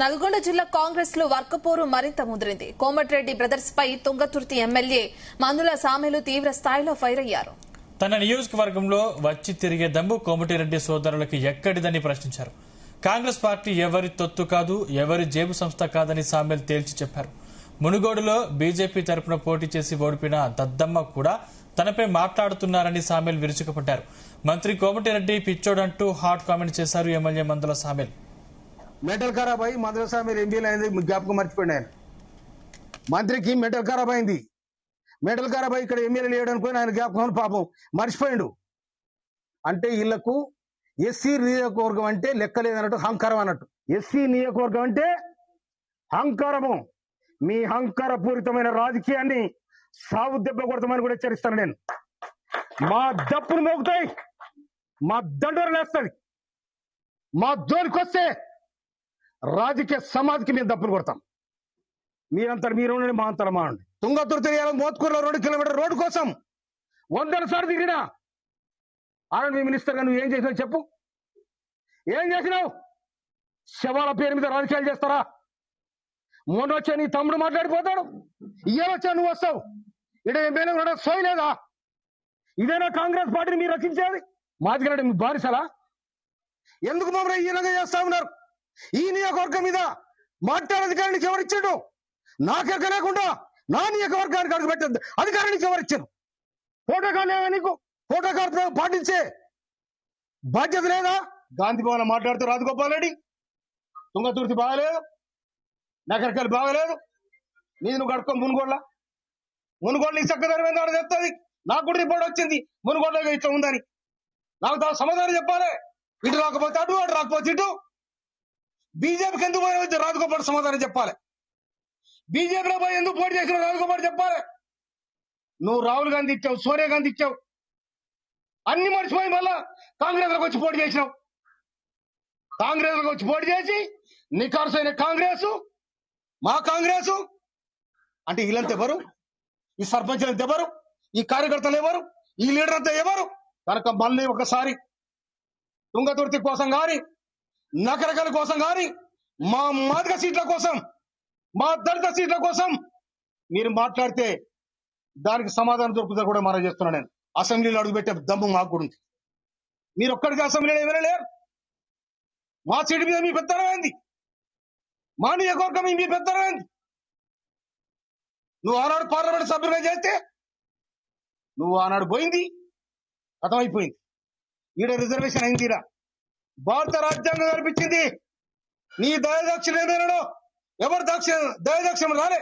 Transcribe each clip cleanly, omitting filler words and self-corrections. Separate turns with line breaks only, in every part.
నల్గొండ జిల్లా కాంగ్రెస్ లో వర్కపోరు మరింత ముదిరింది. కోమటిరెడ్డి బ్రదర్స్ పై తుంగతుర్తి ఎమ్మెల్యే మందుల సామెలు తీవ్ర స్థాయిలో ఫైర్ అయ్యారు.
తన నియోజకవర్గంలో వచ్చి తిరిగే దమ్ము కోమటిరెడ్డి సోదరులకు ఎక్కడిదని ప్రశ్నించారు. కాంగ్రెస్ పార్టీ ఎవరి తొత్తు కాదు, ఎవరి జేబు సంస్థ కాదని సామెల్ తేల్చి చెప్పారు. మునుగోడులో బీజేపీ తరపున పోటీ చేసి ఓడిపోయిన దద్దమ్మ కూడా తనపై మాట్లాడుతున్నారని సామెల్ విరుచుకుపడ్డారు. మంత్రి కోమటిరెడ్డి పిచ్చోడంటూ హాట్ కామెంట్ చేశారు ఎమ్మెల్యే మందుల సామెల్.
మెంటల్ ఖరాబ్ అయ్యి మందుల సామెల్ ఎంపీలు అయింది జ్ఞాపకం మర్చిపోయింది. ఆయన మంత్రికి మెంటల్ ఖరాబ్ అయింది. మెంటల్ ఖరాబ్ అయ్యి ఇక్కడ ఎమ్మెల్యేలు వేయడానికి పోయి ఆయన జ్ఞాపకం పాపం మర్చిపోయిండు. అంటే వీళ్లకు ఎస్సీ నియోజకవర్గం అంటే లెక్కలేదన్నట్టు అహంకారం అన్నట్టు. ఎస్సీ నియోజకవర్గం అంటే అహంకారము. మీ అహంకారపూరితమైన రాజకీయాన్ని సాగు దెబ్బ కొడతామని కూడా హెచ్చరిస్తాను నేను. మా దప్పులు మోగుతాయి, మా దండోరు లేస్తుంది. మా జోలికి వస్తే రాజకీయ సమాధికి మేము దప్పులు కొడతాం. మీరంతా మీరు ఉండండి, మా అంతరం మా ఉండి. తుంగతుర్తి మోత్కూరులో 2 కిలోమీటర్ రోడ్డు కోసం 100 సార్లు తిరిగినా ఆర్ఎండ్బి మినిస్టర్ గా నువ్వు ఏం చేసినావు చెప్పు. ఏం చేసినావు? శవాల పేరు మీద రాజకీయాలు చేస్తారా? మొన్న వచ్చా నీ తమ్ముడు మాట్లాడిపోతాడు, ఇయ్యవచ్చా నువ్వు వస్తావు. ఇక్కడ ఏమైనా సోయలేదా? ఇదేనా కాంగ్రెస్ పార్టీని మీరు రక్షించేది? మాదిగరెడ్డి మీ బానిసలా? ఎందుకు మమ్మల్ని ఈ విధంగా చేస్తా ఉన్నారు? ఈ నియోజకవర్గం మీద మాట్లాడే అధికారానికి ఎవరిచ్చాడు? నాకెక్క లేకుండా నా నియోజకవర్గానికి అడుగు పెట్టద్దు అధికారానికి ఎవరిచ్చారు? ఫోటోకాల్ లేదా నీకు? ఫోటోకాల్ పాటించే బాధ్యత లేదా? గాంధీ భవన్ మాట్లాడుతూ రాజగోపాల్ రెడ్డి తుంగతుర్తి బాగలేదు, నగరకల్ బాగలేదు, నీది నువ్వు కడుక్కో. మునుగోడ్ల ఈ చక్కదనం ఏందో చెప్తుంది. నాకు కూడా రిపోర్ట్ వచ్చింది మునుగోడ్లో ఇట్లా ఉందని. నాకు దాని సమాధానం చెప్పాలి. ఇటు రాకపోతే అటు, అటు రాకపోతే ఇటు. బీజేపీకి ఎందుకు పోయి రాజగోపాల్ సమాధానం చెప్పాలి. బీజేపీలో పోయి ఎందుకు పోటీ చేసిన రాజగోపాల్ చెప్పాలి. నువ్వు రాహుల్ గాంధీ ఇచ్చావు, సోనియా గాంధీ ఇచ్చావు, అన్ని మర్చిపోయి మళ్ళా కాంగ్రెస్ లోకి వచ్చి పోటీ చేసినావు. కాంగ్రెస్ లోకి వచ్చి పోటీ చేసి నిఖార్సు అయిన కాంగ్రెస్, మా కాంగ్రెస్ అంటే వీళ్ళంతా ఎవరు? ఈ సర్పంచ్లంతా ఎవరు? ఈ కార్యకర్తలు ఎవరు? ఈ లీడర్ అంతా ఎవరు? కనుక మళ్ళీ ఒకసారి తుంగతుర్తి కోసం గాని, నకరకల కోసం గాని, మా మాదిగ సీట్ల కోసం, మా దళిత సీట్ల కోసం మీరు మాట్లాడితే దానికి సమాధానం దొరుకుతుందని కూడా మనం చేస్తున్నాను. నేను అసెంబ్లీలో అడుగుపెట్టే దమ్ము మాకు కూడా ఉంది. మీరు ఒక్కడికి అసెంబ్లీలో ఏమైనా లేరు. మా సీటు మీద మీ పెత్తనమైంది, మా నియోజకవర్గం మీ పెత్తనమైంది. నువ్వు ఆనాడు పార్లమెంట్ సభ్యులుగా చేస్తే నువ్వు ఆనాడు పోయింది, అర్థమైపోయింది. ఈడ రిజర్వేషన్ అయింది. భారత రాజ్యాంగం కల్పించింది. నీ దయదాక్షిణ ఏమైనా ఎవరు దయదాక్షిణం రాలే.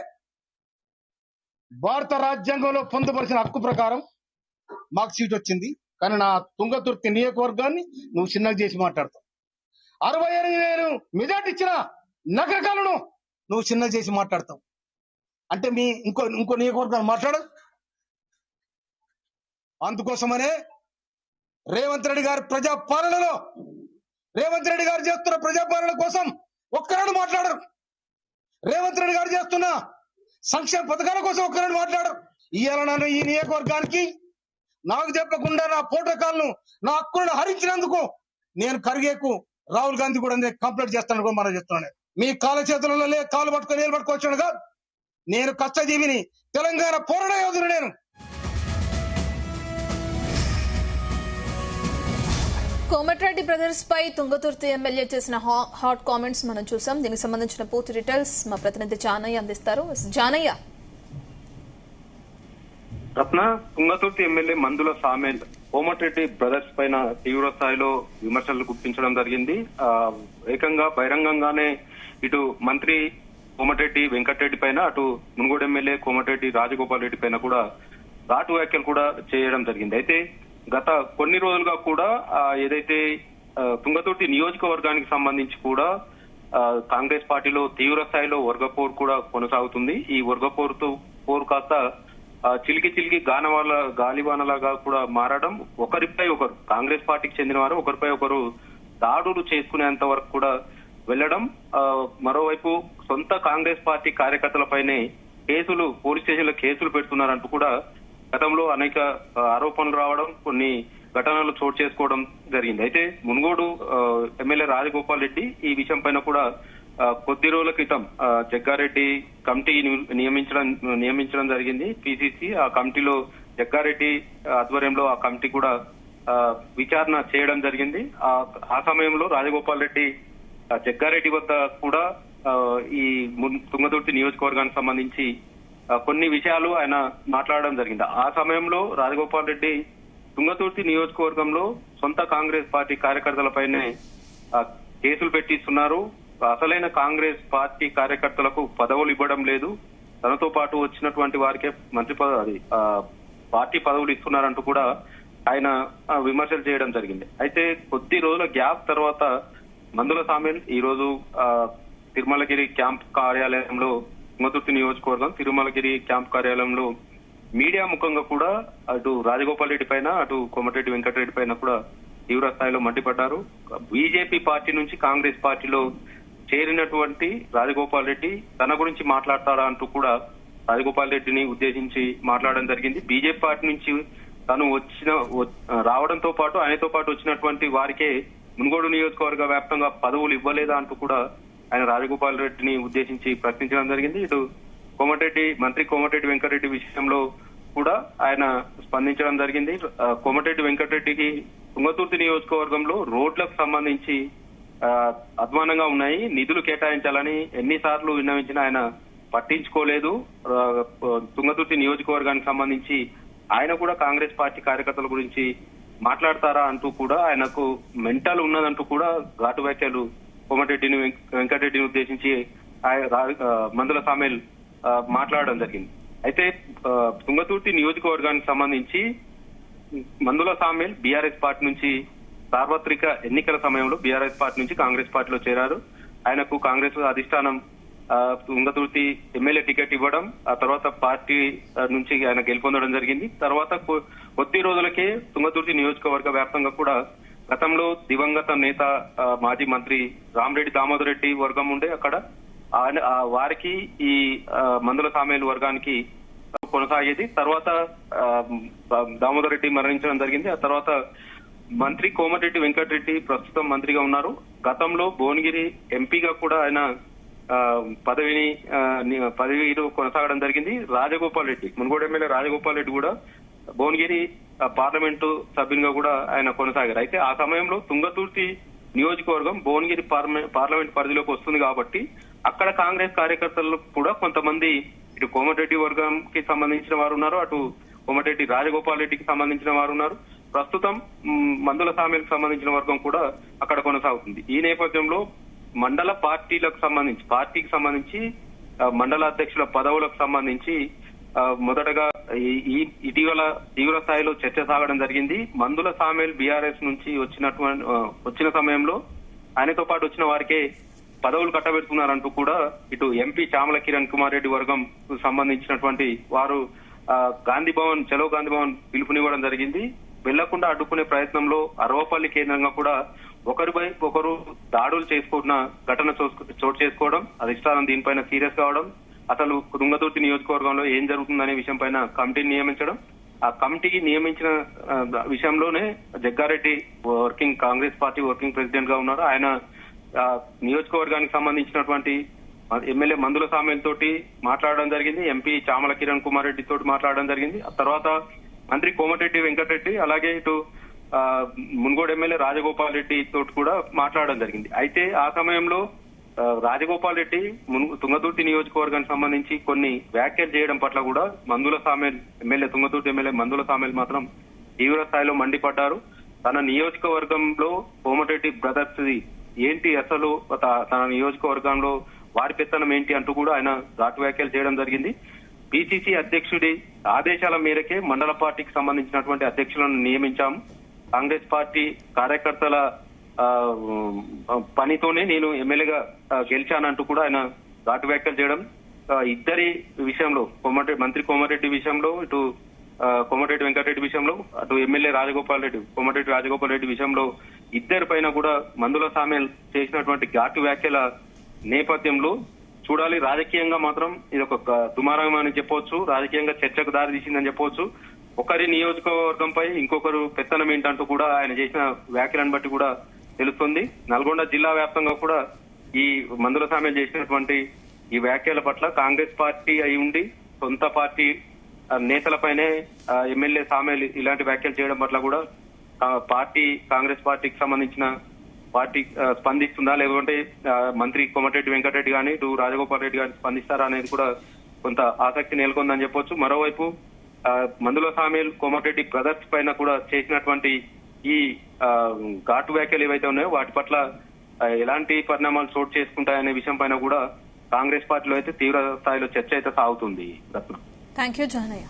భారత రాజ్యాంగంలో పొందుపరిచిన హక్కు ప్రకారం మాకు సీట్ వచ్చింది. కానీ నా తుంగతుర్తి నియోజకవర్గాన్ని నువ్వు చిన్నగా చేసి మాట్లాడతావు. 68,000 మెజార్టీ ఇచ్చిన నగరకాలను నువ్వు చిన్నగా చేసి మాట్లాడతావు. అంటే మీ ఇంకో నియోజకవర్గాలు మాట్లాడదు. అందుకోసమనే రేవంత్ రెడ్డి గారి ప్రజాపాలనలో, రేవంత్ రెడ్డి గారు చేస్తున్న ప్రజాపాలన కోసం ఒక్కరాడు మాట్లాడరు. రేవంత్ రెడ్డి గారు చేస్తున్న సంక్షేమ పథకాల కోసం ఒక్కరాడు మాట్లాడరు. ఇవాళ నన్ను ఈ నియోజకవర్గానికి నాకు చెప్పకుండా నా ప్రోటోకాల్ను, నా హక్కులను హరించినందుకు నేను కరిగేకు రాహుల్ గాంధీ కూడా కంప్లైంట్ చేస్తాను కూడా మనం చెప్తున్నాను. మీ కాళ్ళ చేతులలో కాలు పట్టుకొని నీళ్ళు పట్టుకొచ్చాను కాదు. నేను కష్టజీవిని, తెలంగాణ పోరాట యోధుడు. నేను
కోమటిరెడ్డి బ్రదర్స్ పై తుంగతుర్తి ఎమ్మెల్యే చేసిన హాట్ కామెంట్స్ మనం చూసాం. దీనికి సంబంధించిన పూర్తి డీటెయిల్స్ మా ప్రతినిధి జానయ్య అందిస్తారు. జానయ్య.
రత్న, తుంగతుర్తి ఎమ్మెల్యే మందుల సామెల్ కోమటిరెడ్డి బ్రదర్స్ పైన తీవ్ర స్థాయిలో విమర్శలు గుప్పించడం జరిగింది. ఏకంగా బహిరంగంగానే ఇటు మంత్రి కోమటిరెడ్డి వెంకటరెడ్డి పైన, అటు మునుగోడు ఎమ్మెల్యే కోమటిరెడ్డి రాజగోపాల్ రెడ్డి పైన కూడా ఘాటు వ్యాఖ్యలు కూడా చేయడం జరిగింది. అయితే గత కొన్ని రోజులుగా కూడా ఏదైతే తుంగతుర్తి నియోజకవర్గానికి సంబంధించి కూడా కాంగ్రెస్ పార్టీలో తీవ్ర స్థాయిలో వర్గపోరు కూడా కొనసాగుతుంది. ఈ పోరు కాస్త చిలికి గాలివానలాగా కూడా మారడం, ఒకరిపై ఒకరు కాంగ్రెస్ పార్టీకి చెందిన వారు ఒకరిపై ఒకరు దాడులు చేసుకునేంత వరకు కూడా వెళ్లడం. మరోవైపు సొంత కాంగ్రెస్ పార్టీ కార్యకర్తలపైనే పోలీస్ స్టేషన్లో కేసులు పెడుతున్నారంటూ కూడా గతంలో అనేక ఆరోపణలు రావడం, కొన్ని ఘటనలు చోటు చేసుకోవడం జరిగింది. అయితే మునుగోడు ఎమ్మెల్యే రాజగోపాల్ రెడ్డి ఈ విషయం పైన కూడా కొద్ది రోజుల క్రితం జగ్గారెడ్డి కమిటీ నియమించడం జరిగింది పిసిసి. ఆ కమిటీలో జగ్గారెడ్డి ఆధ్వర్యంలో ఆ కమిటీ కూడా విచారణ చేయడం జరిగింది. ఆ సమయంలో రాజగోపాల్ రెడ్డి జగ్గారెడ్డి వద్ద కూడా ఈ తుంగతుర్తి నియోజకవర్గానికి సంబంధించి కొన్ని విషయాలు ఆయన మాట్లాడడం జరిగింది. ఆ సమయంలో రాజగోపాల్ రెడ్డి తుంగతుర్తి నియోజకవర్గంలో సొంత కాంగ్రెస్ పార్టీ కార్యకర్తలపైనే కేసులు పెట్టిస్తున్నారు, అసలైన కాంగ్రెస్ పార్టీ కార్యకర్తలకు పదవులు ఇవ్వడం లేదు, తనతో పాటు వచ్చినటువంటి వారికే మంత్రి పార్టీ పదవులు ఇస్తున్నారంటూ కూడా ఆయన విమర్శలు చేయడం జరిగింది. అయితే కొద్ది రోజుల గ్యాప్ తర్వాత మందుల సామేల్ ఈ రోజు తిరుమలగిరి క్యాంప్ కార్యాలయంలో తుంగతుర్తి నియోజకవర్గం తిరుమలగిరి క్యాంప్ కార్యాలయంలో మీడియా ముఖంగా కూడా అటు రాజగోపాల్ రెడ్డి పైన అటు కోమటిరెడ్డి వెంకటరెడ్డి పైన కూడా తీవ్ర స్థాయిలో మండిపడ్డారు. బీజేపీ పార్టీ నుంచి కాంగ్రెస్ పార్టీలో చేరినటువంటి రాజగోపాల్ రెడ్డి తన గురించి మాట్లాడతారా అంటూ కూడా రాజగోపాల్ రెడ్డిని ఉద్దేశించి మాట్లాడడం జరిగింది. బీజేపీ పార్టీ నుంచి తను రావడంతో పాటు ఆయనతో పాటు వచ్చినటువంటి వారికే మునుగోడు నియోజకవర్గ వ్యాప్తంగా పదవులు ఇవ్వలేదా అంటూ కూడా ఆయన రాజగోపాల్ రెడ్డిని ఉద్దేశించి ప్రశ్నించడం జరిగింది. ఇటు మంత్రి కోమటిరెడ్డి వెంకటరెడ్డి విషయంలో కూడా ఆయన స్పందించడం జరిగింది. కోమటిరెడ్డి వెంకటరెడ్డికి తుంగతుర్తి నియోజకవర్గంలో రోడ్లకు సంబంధించి అధ్వానంగా ఉన్నాయి, నిధులు కేటాయించాలని ఎన్నిసార్లు విన్నవించినా ఆయన పట్టించుకోలేదు. తుంగతుర్తి నియోజకవర్గానికి సంబంధించి ఆయన కూడా కాంగ్రెస్ పార్టీ కార్యకర్తల గురించి మాట్లాడతారా అంటూ కూడా ఆయనకు మెంటల్ ఉన్నదంటూ కూడా ఘాటు వ్యాఖ్యలు కోమటిరెడ్డిని వెంకటరెడ్డిని ఉద్దేశించి మందుల సామేల్ మాట్లాడడం జరిగింది. అయితే తుంగతుర్తి నియోజకవర్గానికి సంబంధించి మందుల సామేల్ బీఆర్ఎస్ పార్టీ నుంచి సార్వత్రిక ఎన్నికల సమయంలో బీఆర్ఎస్ పార్టీ నుంచి కాంగ్రెస్ పార్టీలో చేరారు. ఆయనకు కాంగ్రెస్ అధిష్టానం తుంగతుర్తి ఎమ్మెల్యే టికెట్ ఇవ్వడం, ఆ తర్వాత పార్టీ నుంచి ఆయన గెలుపొందడం జరిగింది. తర్వాత కొద్ది రోజులకే తుంగతుర్తి నియోజకవర్గ వ్యాప్తంగా కూడా గతంలో దివంగత నేత మాజీ మంత్రి రామిరెడ్డి దామోదర్ రెడ్డి వర్గం ఉండే అక్కడ వారికి ఈ మందుల సామేల్ వర్గానికి కొనసాగేది. తర్వాత దామోదర్ రెడ్డి మరణించడం జరిగింది. ఆ తర్వాత మంత్రి కోమటిరెడ్డి వెంకటరెడ్డి ప్రస్తుతం మంత్రిగా ఉన్నారు. గతంలో భువనగిరి ఎంపీగా కూడా ఆయన పదవిలో కొనసాగడం జరిగింది. రాజగోపాల్ రెడ్డి మునుగోడు ఎమ్మెల్యే రాజగోపాల్ రెడ్డి కూడా భువనగిరి పార్లమెంటు సభ్యునిగా కూడా ఆయన కొనసాగారు. అయితే ఆ సమయంలో తుంగతుర్తి నియోజకవర్గం భువనగిరి పార్లమెంట్ పరిధిలోకి వస్తుంది కాబట్టి అక్కడ కాంగ్రెస్ కార్యకర్తలు కూడా కొంతమంది ఇటు కోమటిరెడ్డి వర్గంకి సంబంధించిన వారు ఉన్నారు, అటు కోమటిరెడ్డి రాజగోపాల్ రెడ్డికి సంబంధించిన వారు ఉన్నారు. ప్రస్తుతం మందుల సామేల్కి సంబంధించిన వర్గం కూడా అక్కడ కొనసాగుతుంది. ఈ నేపథ్యంలో మండల పార్టీకి సంబంధించి మండల అధ్యక్షుల పదవులకు సంబంధించి మొదటగా ఇటీవల తీవ్ర స్థాయిలో చర్చ సాగడం జరిగింది. మందుల సామేల్ బీఆర్ఎస్ నుంచి వచ్చిన సమయంలో ఆయనతో పాటు వచ్చిన వారికే పదవులు కట్టబెడుతున్నారంటూ కూడా ఇటు ఎంపీ చామల కిరణ్ కుమార్ రెడ్డి వర్గం సంబంధించినటువంటి వారు చలో గాంధీ భవన్ పిలుపునివ్వడం జరిగింది. వెళ్లకుండా అడ్డుకునే ప్రయత్నంలో అరవపల్లి కేంద్రంగా కూడా ఒకరిపై ఒకరు దాడులు చేసుకున్న ఘటన చోటు చేసుకోవడం, అధిష్టానం దీనిపైన సీరియస్ కావడం, అసలు తుంగతుర్తి నియోజకవర్గంలో ఏం జరుగుతుందనే విషయం పైన కమిటీని నియమించడం, ఆ కమిటీకి నియమించిన విషయంలోనే Jaggareddy Congress party working president గా ఉన్నారు. ఆయన నియోజకవర్గానికి సంబంధించినటువంటి ఎమ్మెల్యే మందుల సామేల్ తోటి మాట్లాడడం జరిగింది, ఎంపీ చామల కిరణ్ కుమార్ రెడ్డి తోటి మాట్లాడడం జరిగింది. ఆ తర్వాత మంత్రి కోమటిరెడ్డి వెంకటరెడ్డి అలాగే ఇటు మునుగోడు ఎమ్మెల్యే రాజగోపాల్ రెడ్డి తోటి కూడా మాట్లాడడం జరిగింది. అయితే ఆ సమయంలో రాజగోపాల్ రెడ్డి తుంగతుర్తి నియోజకవర్గానికి సంబంధించి కొన్ని వ్యాఖ్యలు చేయడం పట్ల కూడా తుంగతుర్తి ఎమ్మెల్యే మందుల సామేల్ మాత్రం తీవ్ర స్థాయిలో మండిపడ్డారు. తన నియోజకవర్గంలో కోమటిరెడ్డి బ్రదర్స్ ఏంటి, అసలు తన నియోజకవర్గంలో వారి పెత్తనం ఏంటి అంటూ కూడా ఆయన ఘాటు వ్యాఖ్యలు చేయడం జరిగింది. పిసిసి అధ్యక్షుడి ఆదేశాల మేరకే మండల పార్టీకి సంబంధించినటువంటి అధ్యక్షులను నియమించాము, కాంగ్రెస్ పార్టీ కార్యకర్తల పనితోనే నేను ఎమ్మెల్యేగా గెలిచానంటూ కూడా ఆయన ఘాటు వ్యాఖ్యలు చేయడం, ఇద్దరి విషయంలో మంత్రి కోమటిరెడ్డి విషయంలో ఇటు కోమటిరెడ్డి వెంకటరెడ్డి విషయంలో అటు ఎమ్మెల్యే కోమటిరెడ్డి రాజగోపాల్ రెడ్డి విషయంలో ఇద్దరి పైన కూడా మందుల సామేల్ చేసినటువంటి ఘాటు వ్యాఖ్యల నేపథ్యంలో చూడాలి. రాజకీయంగా మాత్రం ఇది ఒక దుమారం అని చెప్పవచ్చు, రాజకీయంగా చర్చకు దారి తీసిందని చెప్పవచ్చు. ఒకరి నియోజకవర్గంపై ఇంకొకరు పెత్తనం ఏంటంటూ కూడా ఆయన చేసిన వ్యాఖ్యలను బట్టి కూడా తెలుస్తుంది. నల్గొండ జిల్లా వ్యాప్తంగా కూడా ఈ మందుల సామెల్ చేసినటువంటి ఈ వ్యాఖ్యల పట్ల కాంగ్రెస్ పార్టీ అయి ఉండి సొంత పార్టీ నేతలపైనే ఎమ్మెల్యే సామెల్ ఇలాంటి వ్యాఖ్యలు చేయడం పట్ల కూడా కాంగ్రెస్ పార్టీకి సంబంధించిన పార్టీ స్పందిస్తుందా, లేకుంటే మంత్రి కోమటిరెడ్డి వెంకటరెడ్డి గాని ఇటు రాజగోపాల్ రెడ్డి గాని స్పందిస్తారా అనేది కూడా కొంత ఆసక్తి నెలకొందని చెప్పొచ్చు. మరోవైపు మందుల సామెల్ కోమటిరెడ్డి బ్రదర్స్ పైన కూడా చేసినటువంటి ఈ ఘాటు వ్యాఖ్యలు ఏవైతే ఉన్నాయో వాటి పట్ల ఎలాంటి పరిణామాలు చోటు చేసుకుంటాయనే విషయం పైన కూడా కాంగ్రెస్ పార్టీలో అయితే తీవ్ర స్థాయిలో చర్చ అయితే సాగుతుంది. రత్న.
Thank you Janaiah.